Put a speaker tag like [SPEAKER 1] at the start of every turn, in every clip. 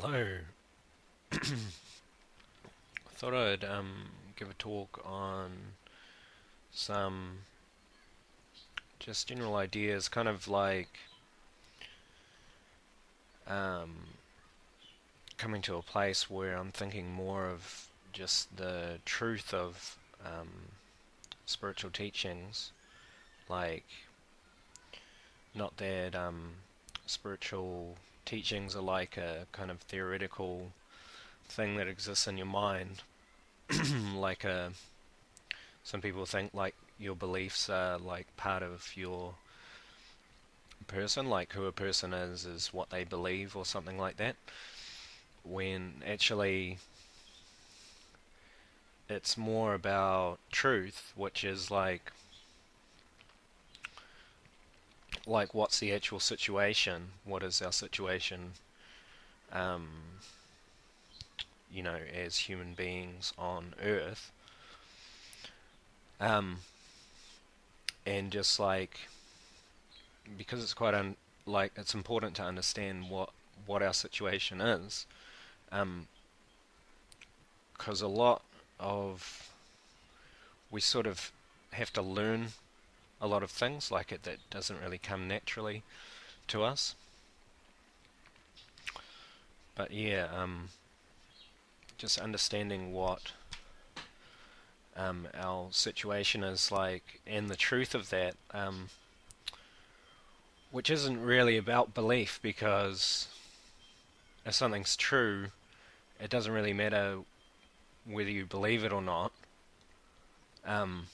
[SPEAKER 1] Hello. Thought I'd give a talk on some just general ideas, kind of like um, coming to a place where I'm thinking more of just the truth of spiritual teachings, like not that spiritual teachings are like a kind of theoretical thing that exists in your mind, like some people think like your beliefs are like part of your person, like who a person is what they believe or something like that, when actually it's more about truth, which is like what's the actual situation, what is our situation, um, as human beings on Earth, um, and just like because it's like it's important to understand what our situation is, um, because a lot of we sort of have to learn a lot of things like it that doesn't really come naturally to us. But yeah, just understanding what our situation is like and the truth of that, which isn't really about belief because if something's true, it doesn't really matter whether you believe it or not, um,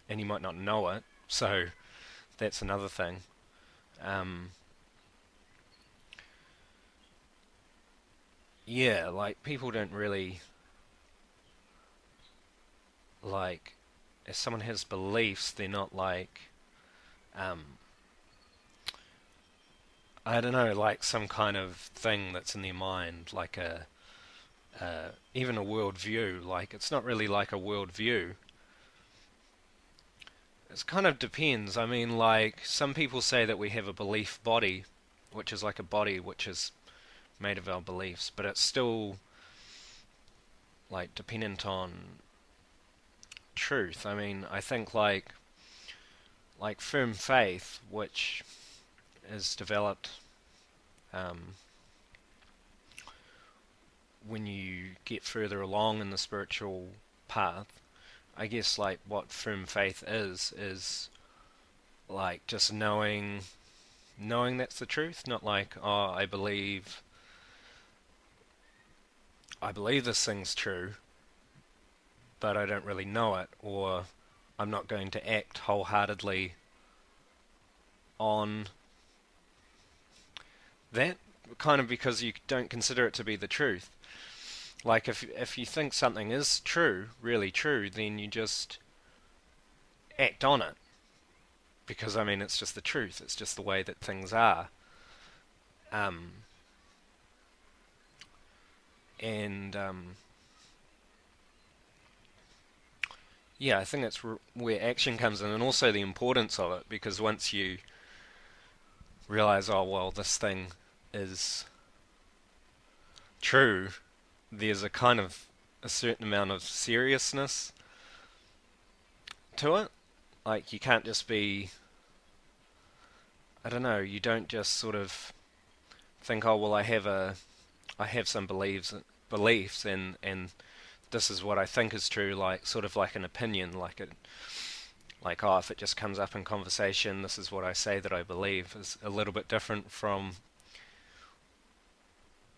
[SPEAKER 1] and you might not know it. So that's another thing. Um, yeah, like people don't really like if someone has beliefs, they're not like um, I don't know, like some kind of thing that's in their mind, like a even a worldview. Like it's not really like a worldview. It kind of depends. I mean, like some people say that we have a belief body, which is like a body which is made of our beliefs, but it's still like dependent on truth. I mean, I think like firm faith, which is developed um, when you get further along in the spiritual path. I guess like what firm faith is like just knowing that's the truth, not like oh I believe this thing's true, but I don't really know it, or I'm not going to act wholeheartedly on that kind of because you don't consider it to be the truth. Like if you think something is true, really true, then you just act on it because I mean it's just the truth. It's just the way that things are. Um, and yeah, I think that's where action comes in, and also the importance of it because once you realize, oh well, this thing is true, there's a kind of a certain amount of seriousness to it. Like you can't just be, I don't know, you don't just sort of think, oh well, I have some beliefs, and this is what I think is true, like sort of like an opinion, like oh, if it just comes up in conversation, this is what I say that I believe is a little bit different from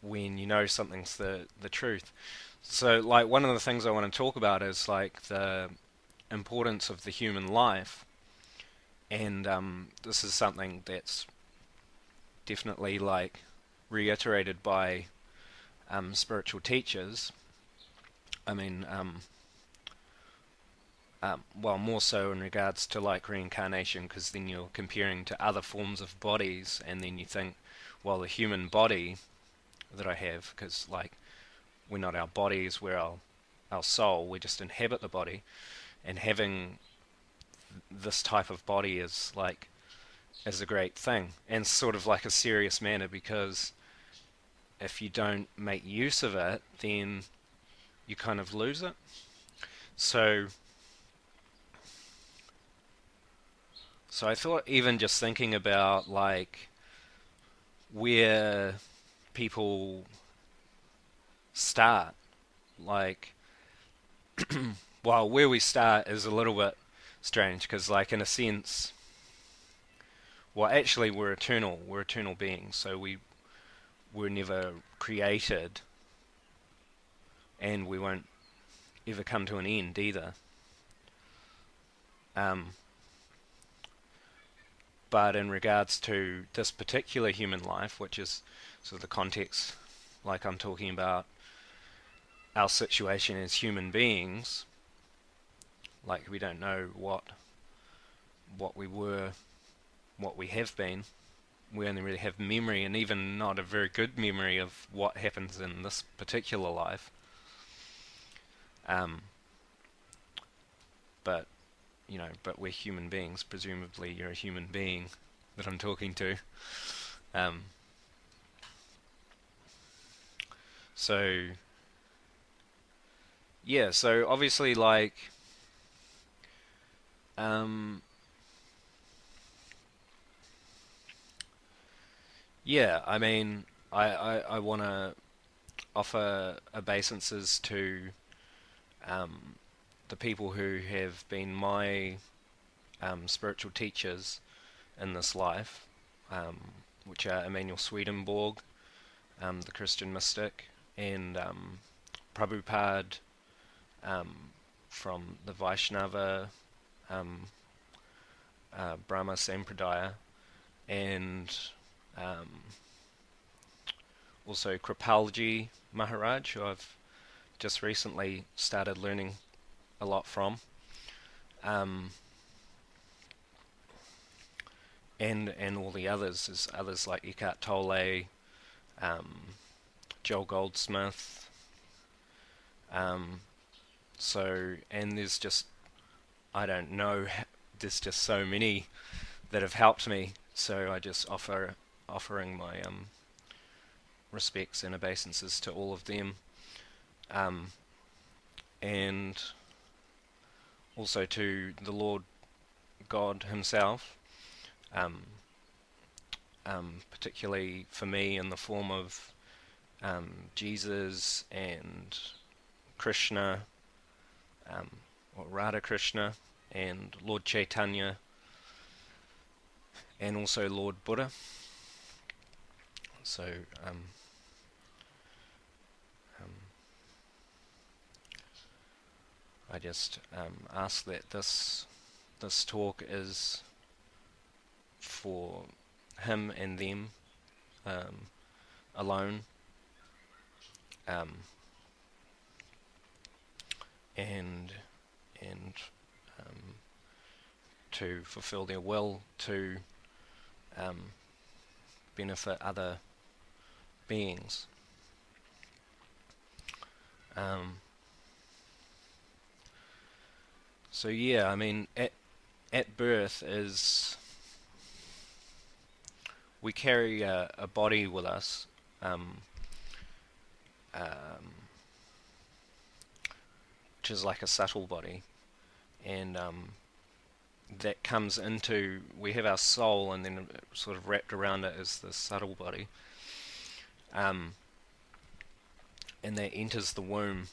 [SPEAKER 1] when you know something's the truth. So like one of the things I want to talk about is like the importance of the human life, and this is something that's definitely like reiterated by spiritual teachers. I mean, well, more so in regards to like reincarnation, because then you're comparing to other forms of bodies, and then you think, well, the human body that I have, because like we're not our bodies, we're our soul, we just inhabit the body, and having this type of body is a great thing, and sort of like a serious manner because if you don't make use of it, then you kind of lose it. So, so I thought even just thinking about like where people start, like, well, where we start is a little bit strange because, like, in a sense, well, actually, we're eternal. We're eternal beings, so we were never created, and we won't ever come to an end either. Um, but in regards to this particular human life, which is sort of the context, like I'm talking about our situation as human beings, like we don't know what we were, what we have been. We only really have memory, and even not a very good memory of what happens in this particular life. Um, but but we're human beings. Presumably, you're a human being that I'm talking to. Um, so yeah, so obviously, like, um, yeah, I mean, I want to offer obeisances to um, the people who have been my spiritual teachers in this life, um, which are Emanuel Swedenborg, the Christian mystic, and Prabhupada um, from the Vaishnava um, Brahma Sampradaya, and um, also Kripalji Maharaj, who I've just recently started learning a lot from, um, and all the others, is others like Eckhart Tolle, um, Joel Goldsmith. Um, and there's just, I don't know, there's just so many that have helped me. So I just offering my respects and obeisances to all of them, um, and also to the Lord God Himself, um, particularly for me in the form of Jesus and Krishna, um, or Radha Krishna, and Lord Chaitanya, and also Lord Buddha. So um, I just ask that this talk is for him and them um, alone, um, and and um, to fulfill their will to um, benefit other beings. Um, so yeah, I mean, at birth is we carry a body with us, um, um, which is like a subtle body, and that comes into, we have our soul, and then sort of wrapped around it is the subtle body, um, and that enters the womb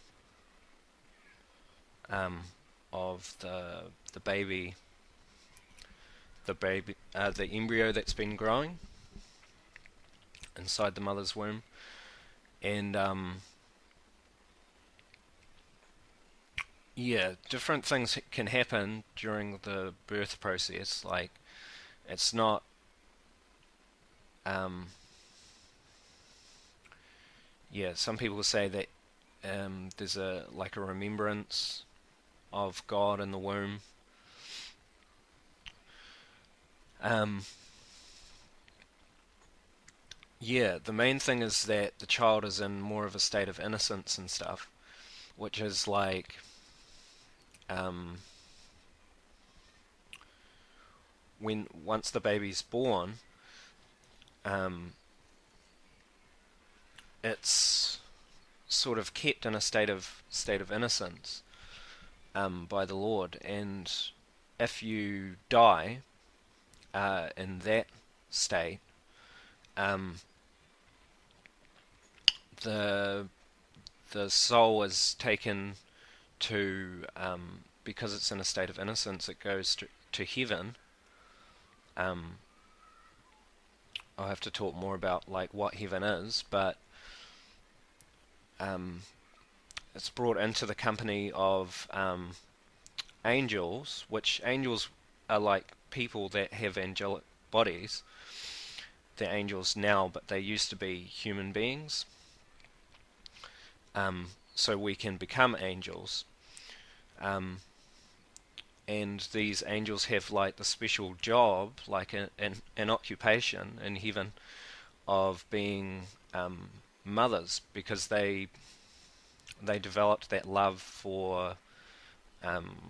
[SPEAKER 1] um, of the baby, the embryo that's been growing inside the mother's womb, and yeah, different things can happen during the birth process. Like, it's not um, yeah. Some people say that there's a like a remembrance of God in the womb. Um, yeah, the main thing is that the child is in more of a state of innocence and stuff, which is like um, when once the baby's born, um, it's sort of kept in a state of innocence by the Lord, and if you die in that state, um, the the soul is taken to because it's in a state of innocence, it goes to heaven. Um, I'll have to talk more about like what heaven is, but um, it's brought into the company of angels, which angels are like people that have angelic bodies. They're angels now, but they used to be human beings. So we can become angels. Um, and these angels have like the special job, like an occupation in heaven of being mothers, because they developed that love for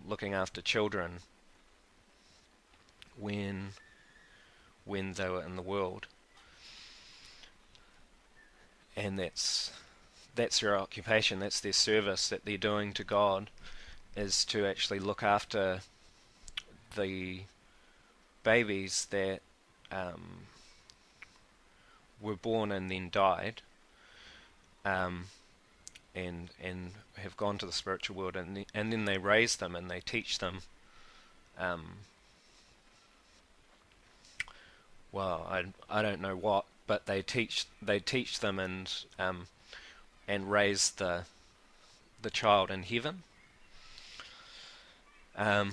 [SPEAKER 1] looking after children when they were in the world, and that's their occupation. That's their service that they're doing to God, is to actually look after the babies that um, were born and then died, um, and have gone to the spiritual world, and then they raise them and they teach them. Um, well, I don't know what, but they teach them and raise the child in heaven. Um,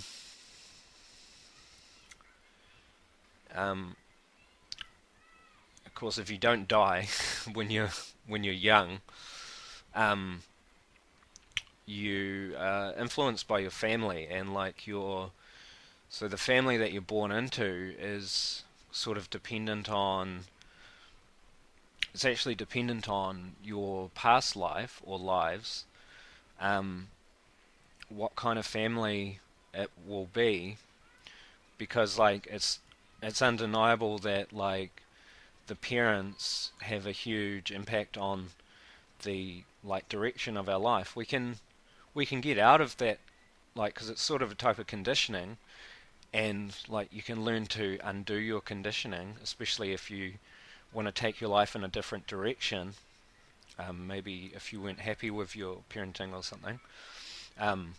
[SPEAKER 1] um, of course, if you don't die when you're young, um, you are influenced by your family, and like so the family that you're born into is sort of dependent on it's actually dependent on your past life or lives, um, what kind of family it will be, because like it's undeniable that like the parents have a huge impact on the like direction of our life. We can get out of that, like, because it's sort of a type of conditioning, and like you can learn to undo your conditioning, especially if you want to take your life in a different direction. Maybe if you weren't happy with your parenting or something. Um,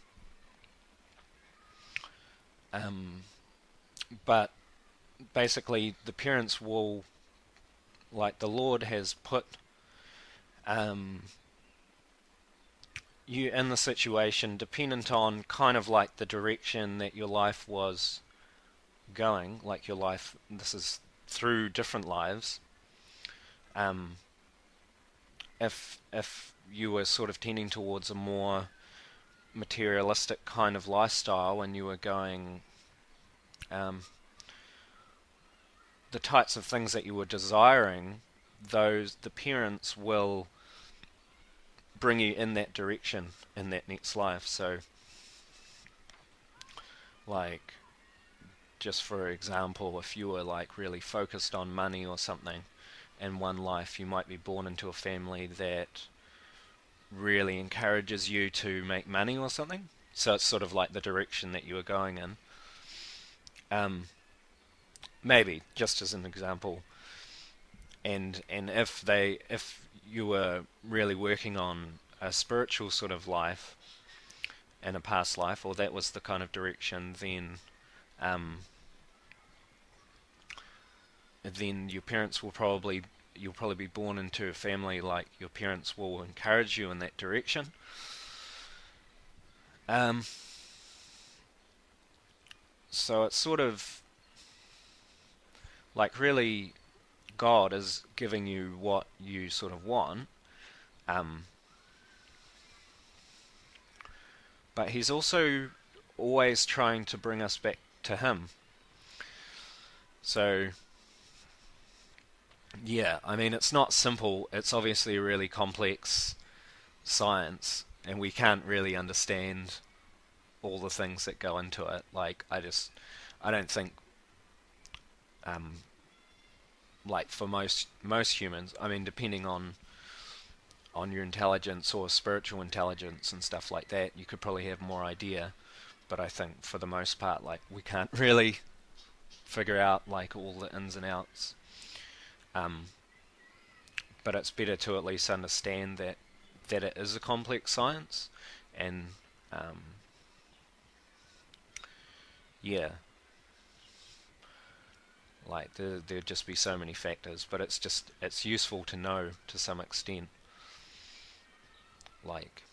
[SPEAKER 1] um, but basically, the parents will, like, the Lord has put um, you in the situation dependent on kind of like the direction that your life was going, like your life, this is through different lives. Um, if you were sort of tending towards a more materialistic kind of lifestyle and you were going um, the types of things that you were desiring, the parents will bring you in that direction in that next life. So, like, just for example, if you were like really focused on money or something in one life, you might be born into a family that really encourages you to make money or something. So it's sort of like the direction that you were going in. Um, Maybe just as an example, and if you were really working on a spiritual sort of life in a past life, or that was the kind of direction, um, then your parents will probably you'll probably be born into a family like your parents will encourage you in that direction. Um, so it's sort of like really God is giving you what you sort of want, um, but He's also always trying to bring us back to Him. So yeah, I mean it's not simple. It's obviously a really complex science, and we can't really understand all the things that go into it. Like I don't think um, like for most humans. I mean, depending on on your intelligence or spiritual intelligence and stuff like that, you could probably have more idea. But I think for the most part, like we can't really figure out like all the ins and outs. Um, but it's better to at least understand that it is a complex science, and um, yeah, like there'd just be so many factors. But it's useful to know to some extent. Like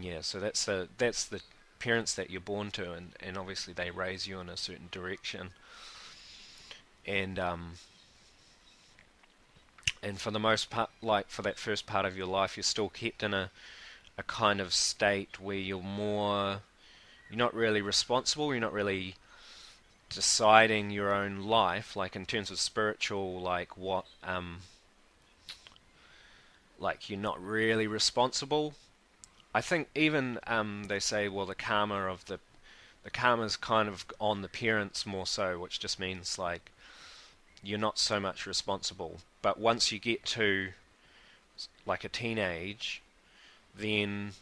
[SPEAKER 1] yeah, so that's the parents that you're born to, and obviously they raise you in a certain direction, and and for the most part, like for that first part of your life, you're still kept in a kind of state where you're not really responsible, you're not really deciding your own life, like in terms of spiritual, like you're not really responsible. I think even they say, well, the karma's kind of on the parents more so, which just means like you're not so much responsible. But once you get to like a teenage, then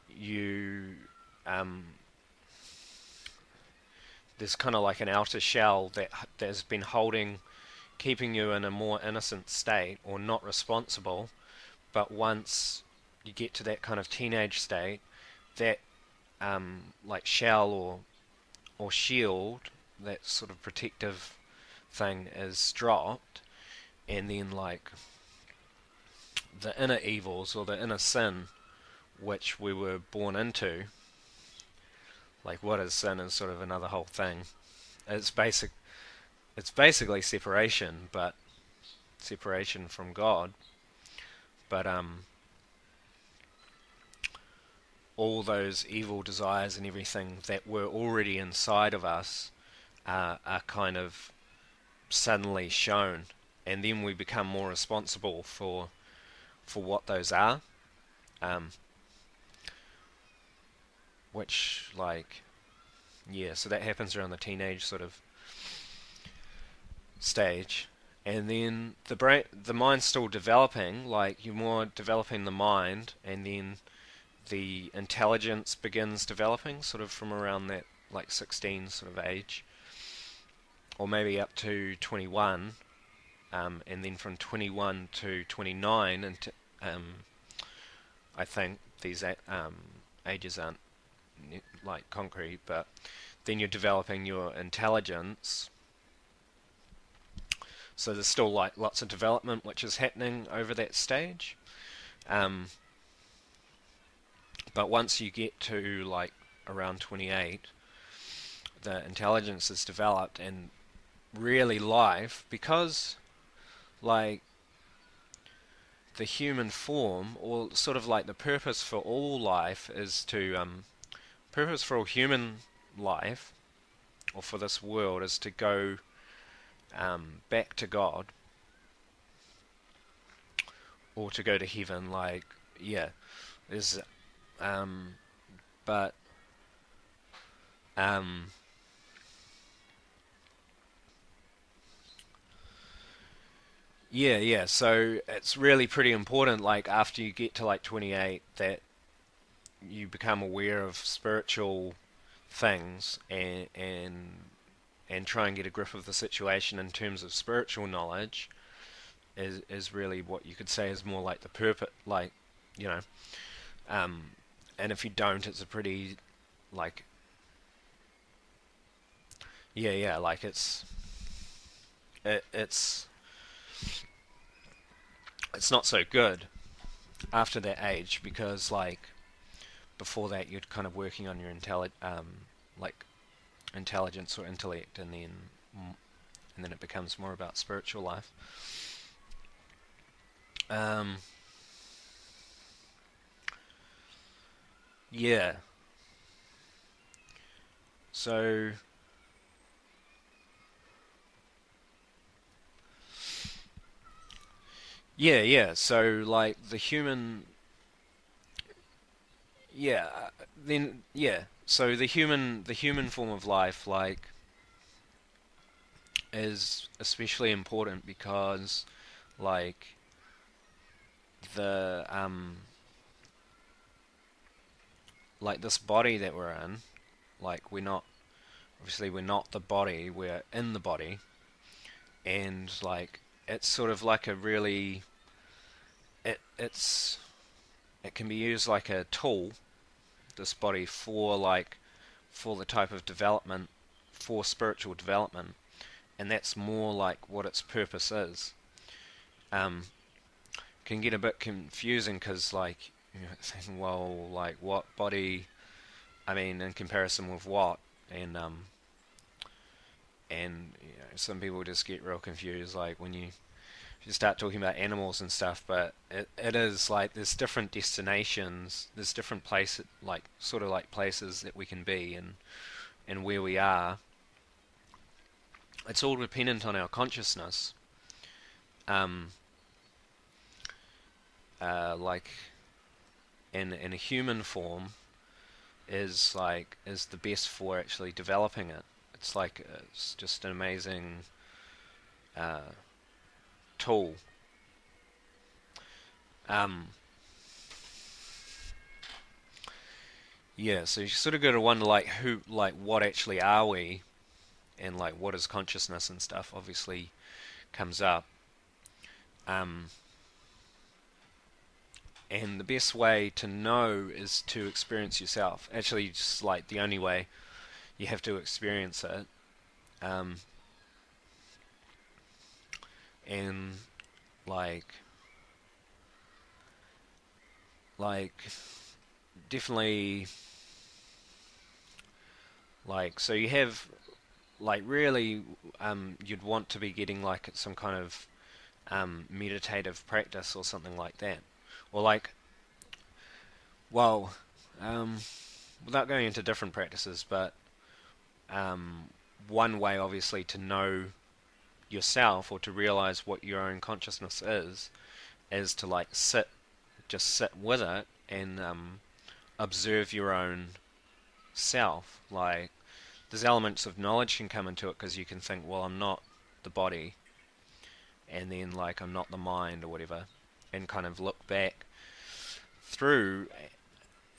[SPEAKER 1] you um, there's kind of like an outer shell that's been keeping you in a more innocent state or not responsible. But once you get to that kind of teenage state, that like shell or shield, that sort of protective thing is dropped, and then like the inner evils or the inner sin which we were born into, like what is sin is sort of another whole thing. It's basic. It's basically separation, but separation from God. But all those evil desires and everything that were already inside of us are kind of suddenly shown, and then we become more responsible for what those are. Um, which like yeah, so that happens around the teenage sort of stage, and then the mind's still developing. Like you're more developing the mind, and then the intelligence begins developing, sort of from around that like 16 sort of age, or maybe up to 21, and then from 21 to 29, and I think these ages aren't like concrete, but then you're developing your intelligence. So there's still like lots of development which is happening over that stage. Um, but once you get to like around 28, the intelligence is developed, and really life, because like the human form, or sort of like the purpose for all life is to purpose for all human life, or for this world, is to go back to God, or to go to heaven. Like yeah, there's um, but um, yeah. So it's really pretty important. Like after you get to like 28, that you become aware of spiritual things, and try and get a grip of the situation in terms of spiritual knowledge is really what you could say is more like the purpose, like you know. Um, and if you don't, it's a pretty like yeah, like it's it's not so good after that age, because like before that you're kind of working on your like intelligence or intellect, and then it becomes more about spiritual life. Um, yeah. So yeah. So like the human, yeah. Then yeah. So the human form of life, like, is especially important because, like, the like this body that we're in, like we're not obviously we're not the body, we're in the body, and like it's sort of like a really it's it can be used like a tool, this body, for like for the type of development, for spiritual development, and that's more like what its purpose is. Um, can get a bit confusing because like you know, thinking, well, like what body? I mean, in comparison with what? And you know, some people just get real confused, like when you start talking about animals and stuff. But it is like there's different destinations, there's different places, like sort of like places that we can be and where we are. It's all dependent on our consciousness. Um, like in a human form is the best for actually developing it. It's like it's just an amazing uh, tool. Um, yeah, so you sort of got to wonder like like what actually are we, and like what is consciousness and stuff. Obviously, comes up. Um, and the best way to know is to experience yourself. Actually, just like the only way you have to experience it. Um, and like like definitely like so you have like really you'd want to be getting like some kind of meditative practice or something like that, or like well um, without going into different practices, but um, one way obviously to know yourself or to realize what your own consciousness is to like just sit with it and observe your own self. Like there's elements of knowledge can come into it because you can think, well, I'm not the body, and then like I'm not the mind or whatever, and kind of look back through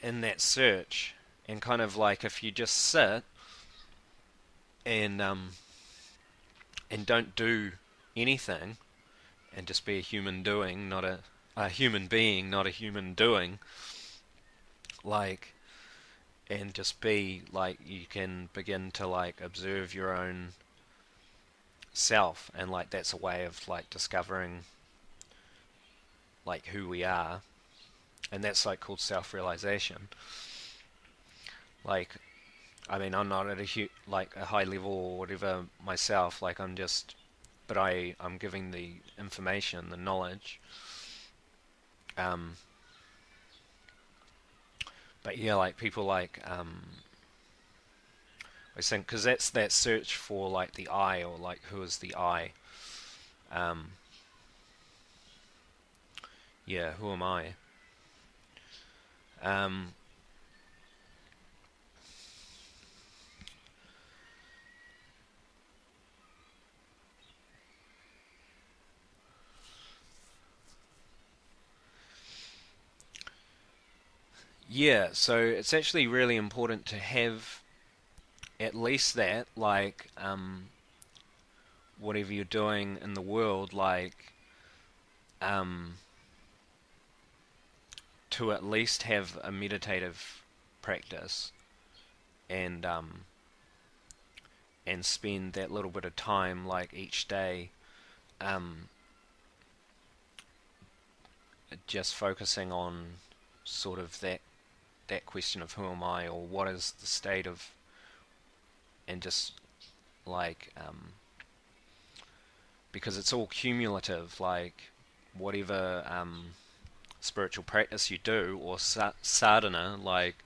[SPEAKER 1] in that search, and kind of like if you just sit and and don't do anything and just be a human doing, not a human being, not a human doing, like and just be like you can begin to like observe your own self, and like that's a way of like discovering like who we are, and that's like called self-realization. Like I mean, I'm not at like a high level or whatever myself, like I'm just but I'm giving the information, the knowledge. um but yeah, like people like I think because that's that search for like the I, or like who is the I. um yeah, who am I? um Yeah, so it's actually really important to have at least that, like, whatever you're doing in the world, like, um, to at least have a meditative practice and and spend that little bit of time, like each day, um, just focusing on sort of that question of who am I, or what is the state of, and just like because it's all cumulative, like whatever spiritual practice you do, or sadhana, like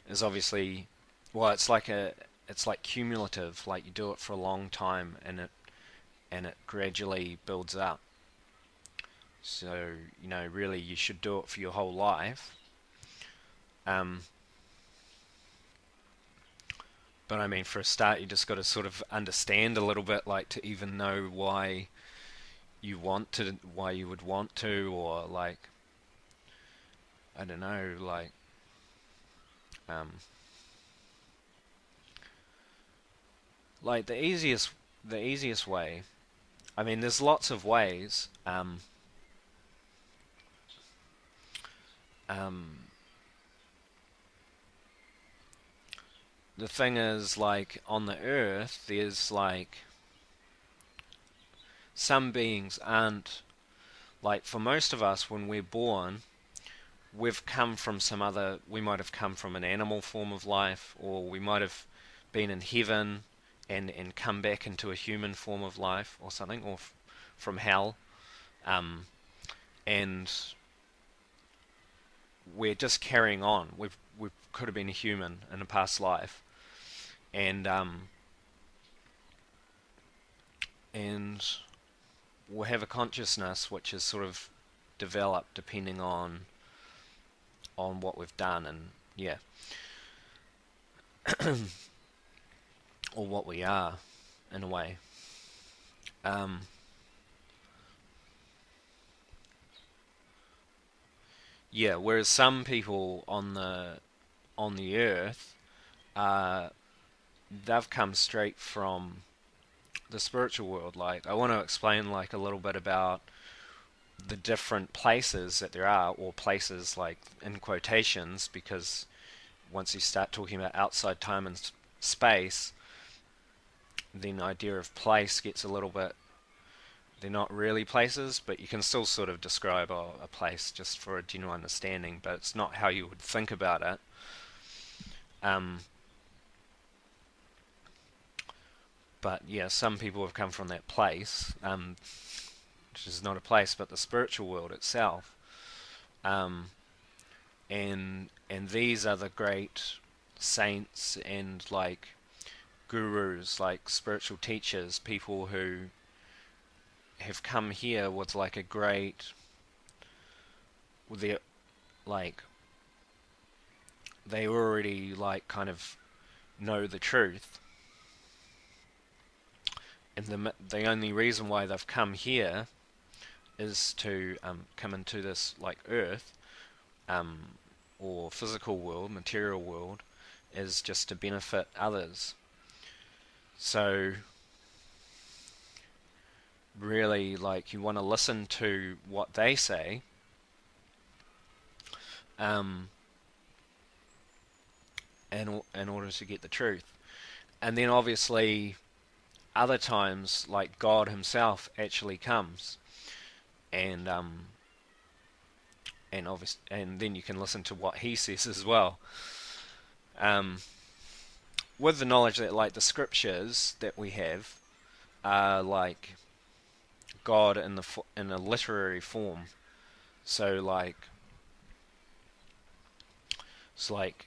[SPEAKER 1] is obviously well, it's like cumulative, like you do it for a long time, and it gradually builds up. So you know, really, you should do it for your whole life. Um, but I mean, for a start, you just got to sort of understand a little bit, like to even know why you want to, why you would want to, or like, I don't know, um, like the easiest way. I mean, there's lots of ways. Um, the thing is, like, on the earth, there's like some beings aren't like, for most of us when we're born, we've come from some other, we might have come from an animal form of life, or we might have been in heaven and come back into a human form of life or something, or from hell. Um, and we're just carrying on. We could have been a human in a past life, and and we'll have a consciousness which is sort of developed depending on what we've done, and yeah, or what we are in a way. Um, yeah, whereas some people on the earth, uh, they've come straight from the spiritual world. Like, I want to explain like a little bit about the different places that there are, or places like in quotations, because once you start talking about outside time and space, then the idea of place gets a little bit. They're not really places, but you can still sort of describe a place just for a general understanding, but it's not how you would think about it. Um, but yeah, some people have come from that place, which is not a place, but the spiritual world itself. Um, and these are the great saints and like gurus, like spiritual teachers, people who have come here with like a great, with their, like, they already like kind of know the truth, and the only reason why they've come here is to come into this like earth, um, or physical world, material world, is just to benefit others. So really, like, you want to listen to what they say, um, in order to get the truth. And then obviously other times, like, God Himself actually comes, and and then you can listen to what He says as well. Um, with the knowledge that like the scriptures that we have are like God in a literary form. So like it's like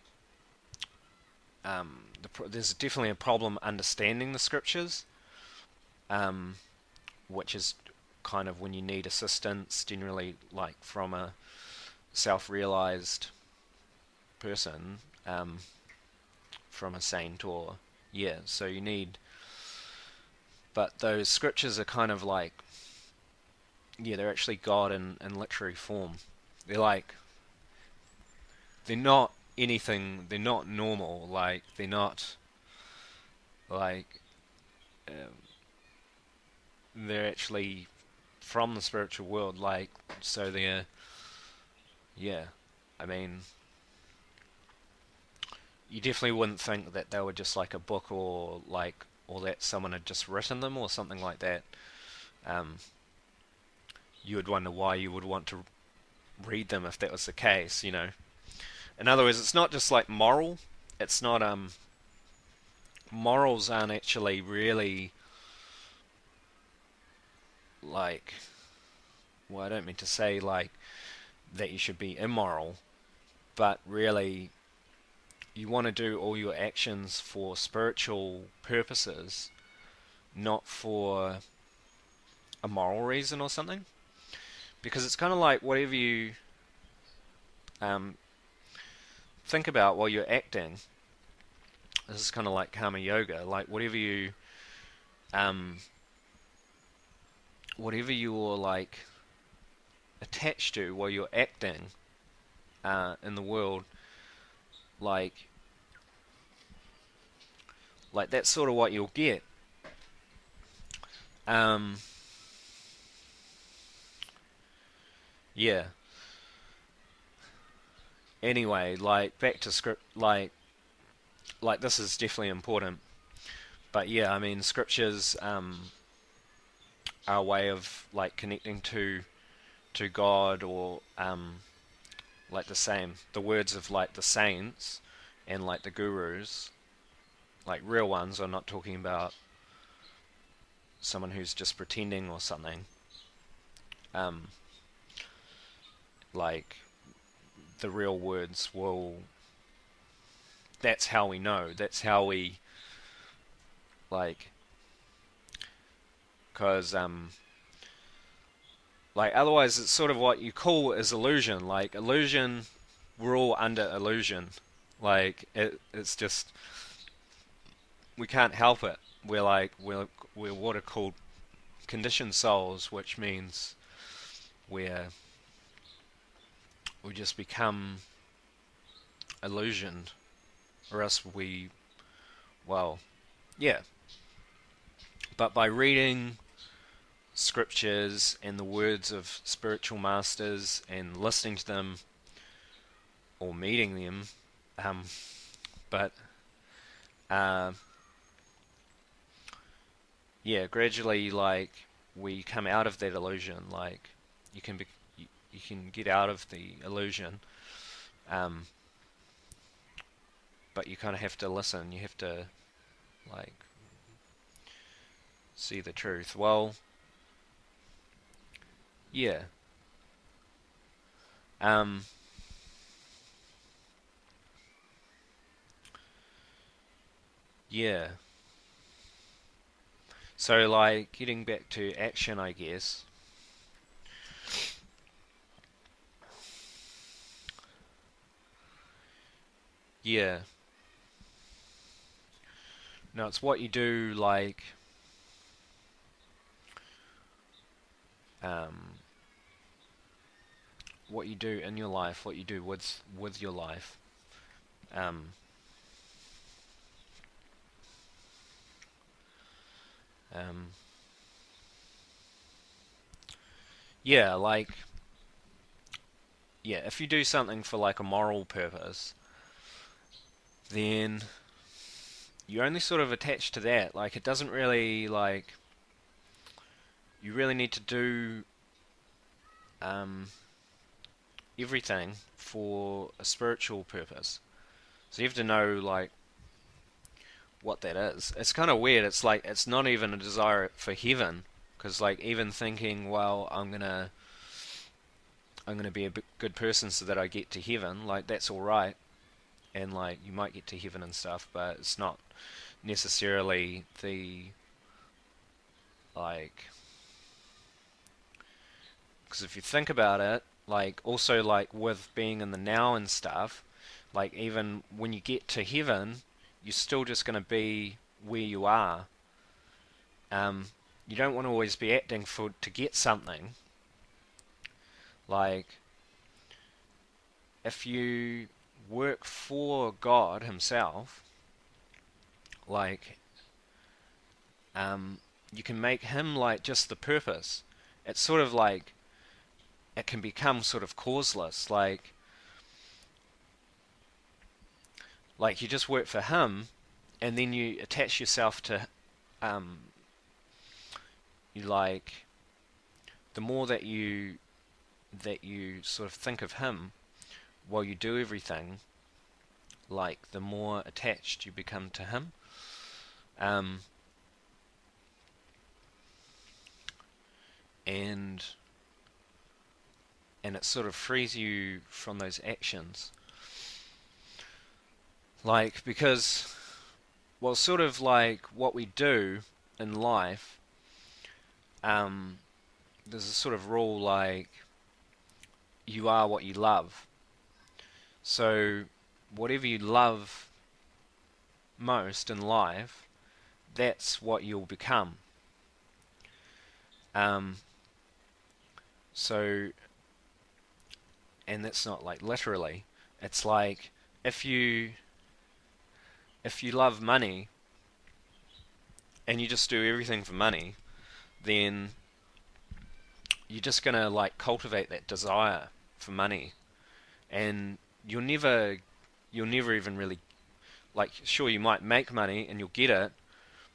[SPEAKER 1] there's definitely a problem understanding the scriptures, um, which is kind of when you need assistance, generally like from a self-realized person, from a saint, or yeah. So you need, but those scriptures are kind of like, yeah, they're actually God in literary form. They're like, they're not anything. They're not normal. Like, they're not like, um, they're actually from the spiritual world. Like, so they're, yeah. I mean, you definitely wouldn't think that they were just like a book, or like, or that someone had just written them or something like that. Um, you would wonder why you would want to read them if that was the case. In other words, it's not just like moral. It's not morals aren't actually really like, well, I don't mean to say like that you should be immoral, but really you want to do all your actions for spiritual purposes, not for a moral reason or something. Because it's kind of like whatever you um, think about while you're acting. This is kind of like karma yoga. Like, whatever you um, whatever you're like attached to while you're acting in the world, like that's sort of what you'll get. Um, yeah. Anyway, like back to script, like this is definitely important. But yeah, I mean, scriptures are a way of like connecting to God, or like the same the words of like the saints and like the gurus, like real ones. I'm not talking about someone who's just pretending or something. Um, like the real words will. That's how we know. That's how we like, because like otherwise it's sort of what you call is illusion. Like illusion, we're all under illusion. Like it's just we can't help it. We're what are called conditioned souls, which means we're we just become illusioned, or else we, well, yeah. But by reading scriptures and the words of spiritual masters and listening to them or meeting them, um, but uh, yeah, gradually, like we come out of that illusion. Like you can be, you can get out of the illusion, um, but you kind of have to listen. You have to like see the truth. Well, yeah, um, yeah. So like getting back to action, I guess. Yeah. No, it's what you do, like um, what you do in your life, what you do with your life. Um, um, yeah, like yeah, if you do something for like a moral purpose, then you're only sort of attached to that. Like it doesn't really like you really need to do um, everything for a spiritual purpose. So you have to know like what that is. It's kind of weird. It's like it's not even a desire for heaven, because like even thinking, well, I'm gonna be a good person so that I get to heaven, like that's all right, and like you might get to heaven and stuff, but it's not necessarily the like because if you think about it, like also like with being in the now and stuff, like even when you get to heaven, you're still just gonna be where you are. Um, you don't want to always be acting for to get something. Like if you work for God Himself, like you can make Him like just the purpose. It's sort of like it can become sort of causeless. Like you just work for Him, and then you attach yourself to um, you like the more that you sort of think of Him while you do everything, like the more attached you become to Him. Um, and and it sort of frees you from those actions. Like because well, sort of like what we do in life. Um, there's a sort of rule like you are what you love. So whatever you love most in life, that's what you'll become. Um, so, and that's not like literally. It's like if you if you love money and you just do everything for money, then you're just gonna like cultivate that desire for money, and you'll never you'll never even really like. Sure, you might make money and you'll get it,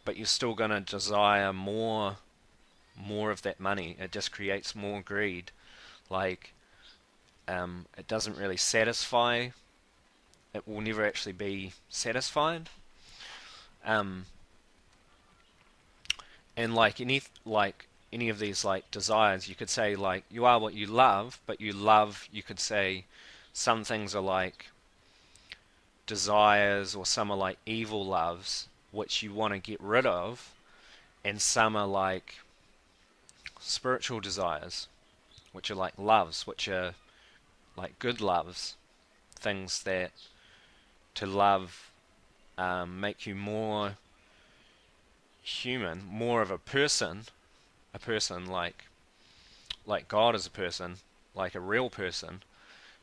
[SPEAKER 1] but you're still gonna desire more of that money. It just creates more greed. Like, it doesn't really satisfy. It will never actually be satisfied. Um, and like any of these like desires, you could say like you are what you love, but you love. You could say some things are like desires, or some are like evil loves, which you want to get rid of, and some are like spiritual desires, which are like loves, which are like good loves, things that to love make you more human, more of a person like God is a person, like a real person,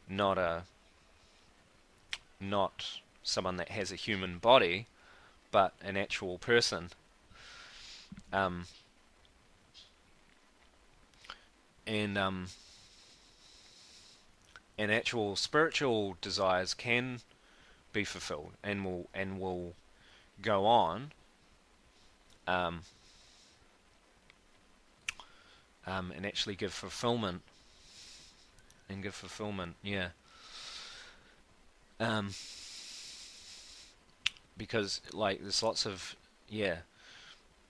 [SPEAKER 1] not a not someone that has a human body, but an actual person. Um, and and actual spiritual desires can be fulfilled and will go on, um, and actually give fulfillment. Yeah. Um, because like there's lots of yeah.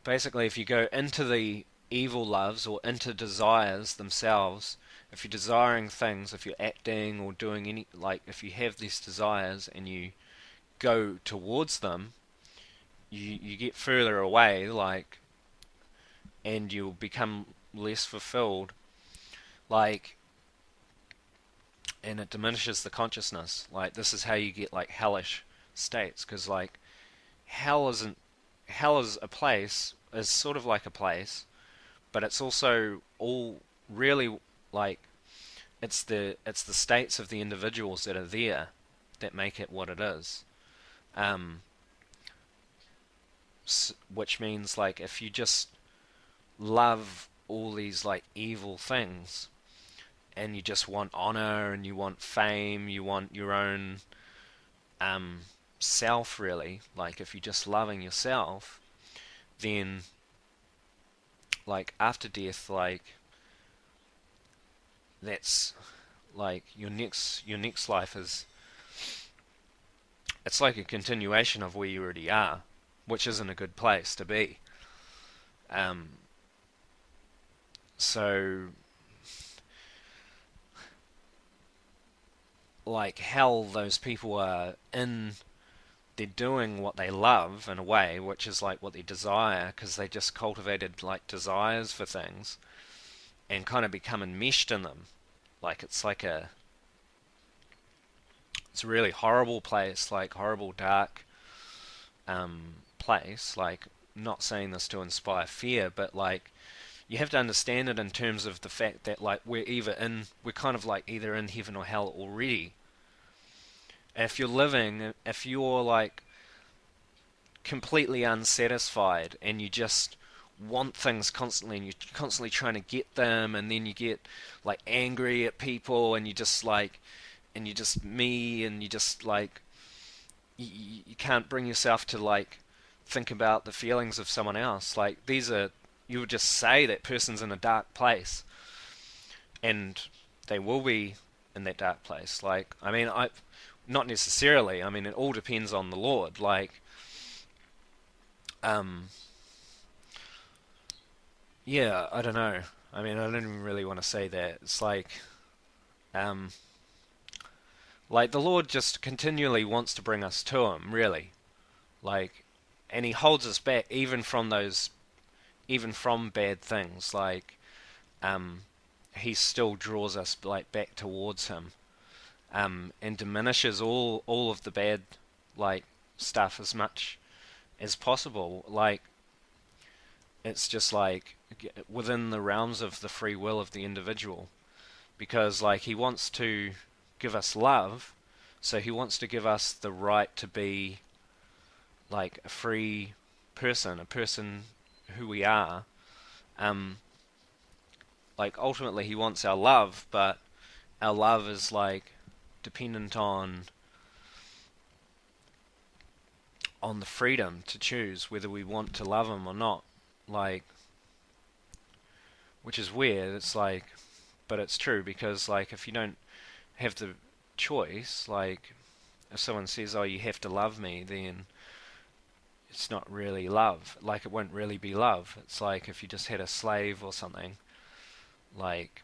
[SPEAKER 1] Basically, if you go into the evil loves or into desires themselves, if you're desiring things, if you're acting or doing any like if you have these desires and you go towards them, you get further away, like, and you'll become less fulfilled, like, and it diminishes the consciousness. Like, this is how you get like hellish states, because like hell isn't hell is a place, is sort of like a place, but it's also all really like it's the states of the individuals that are there that make it what it is. Um, which means like if you just love all these like evil things and you just want honor and you want fame, you want your own um, self really. Like if you're just loving yourself, then like after death, like that's like your next life is it's like a continuation of where you already are, which isn't a good place to be. Um, so like hell, those people are in. They're doing what they love in a way, which is like what they desire, because they just cultivated like desires for things and kind of become enmeshed in them. Like it's a really horrible place, like horrible dark place. Like, not saying this to inspire fear, but like you have to understand it in terms of the fact that like we're kind of like either in heaven or hell already. If you're like completely unsatisfied and you just want things constantly and you're constantly trying to get them, and then you get like angry at people and you just like and you just me and you just like you can't bring yourself to like think about the feelings of someone else. Like, these are, you would just say that person's in a dark place, and they will be in that dark place. Like, I mean, I not necessarily. I mean, it all depends on the Lord. Like, um, yeah, I don't know. I mean, I don't even really want to say that. It's um, like the Lord just continually wants to bring us to Him, really. Like, and He holds us back even from bad things. Like, um, He still draws us like back towards Him, and diminishes all of the bad like stuff as much as possible. Like, it's just like within the realms of the free will of the individual, because like he wants to give us love, so he wants to give us the right to be like a free person, a person who we are. Um, like ultimately he wants our love, but our love is like dependent on the freedom to choose whether we want to love him or not. Like, which is weird. It's like, but it's true because like if you don't have the choice, like if someone says, "Oh, you have to love me," then it's not really love. Like it won't really be love. It's like if you just had a slave or something, like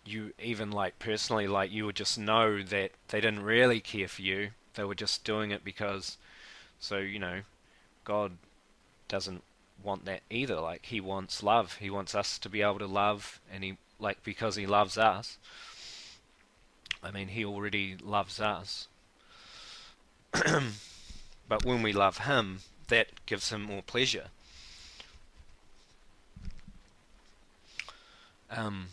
[SPEAKER 1] you even like personally, like you would just know that they didn't really care for you. They were just doing it because, so God doesn't want that either. Like he wants love. He wants us to be able to love, and he like because he loves us. I mean, he already loves us. But when we love him, that gives him more pleasure. Um,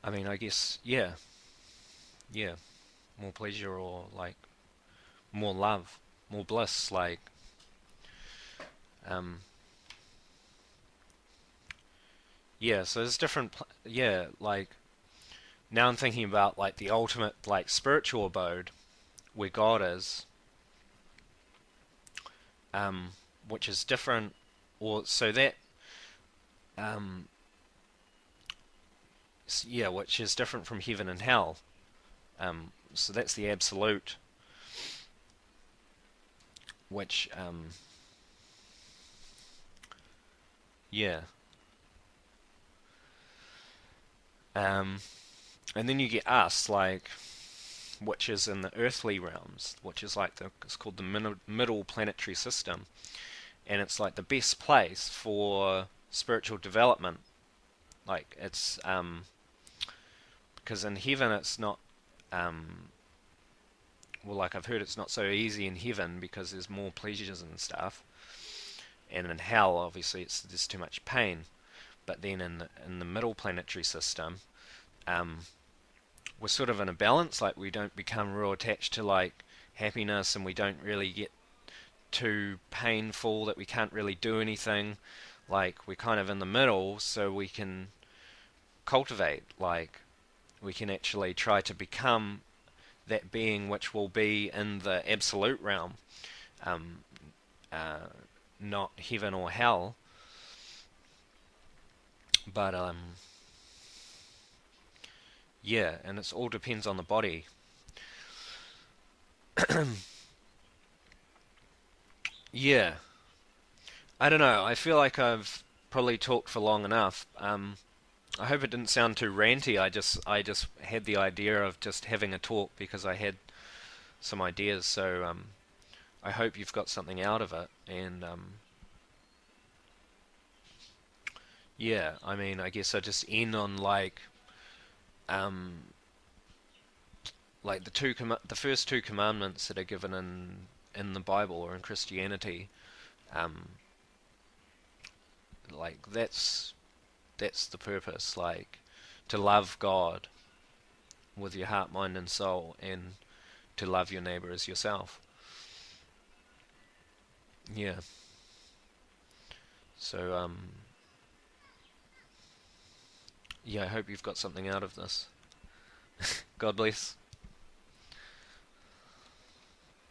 [SPEAKER 1] I mean, I guess, yeah, yeah, more pleasure or like more love, more bliss, like, um, yeah. So there's different, yeah, like now I'm thinking about like the ultimate like spiritual abode where God is, um, which is different, or so that, um, yeah, which is different from heaven and hell. So that's the absolute, which, yeah. Um, and then you get us, like, which is in the earthly realms, which is like it's called the middle planetary system, and it's like the best place for spiritual development. Like it's because in heaven it's not well, like I've heard it's not so easy in heaven because there's more pleasures and stuff, and in hell obviously there's too much pain. But then in the middle planetary system, um, we're sort of in a balance. Like we don't become real attached to like happiness, and we don't really get too painful that we can't really do anything. Like we're kind of in the middle, so we can cultivate. Like we can actually try to become that being which will be in the absolute realm, um, uh, not heaven or hell. But yeah, and it all depends on the body. Yeah, I don't know. I feel like I've probably talked for long enough. I hope it didn't sound too ranty. I just had the idea of just having a talk because I had some ideas. So I hope you've got something out of it. And yeah, I mean, I guess I just end on um, like the first two commandments that are given in the Bible or in Christianity. Um, like that's the purpose. Like to love God with your heart, mind, and soul, and to love your neighbor as yourself. Yeah. So yeah, I hope you've got something out of this. God bless.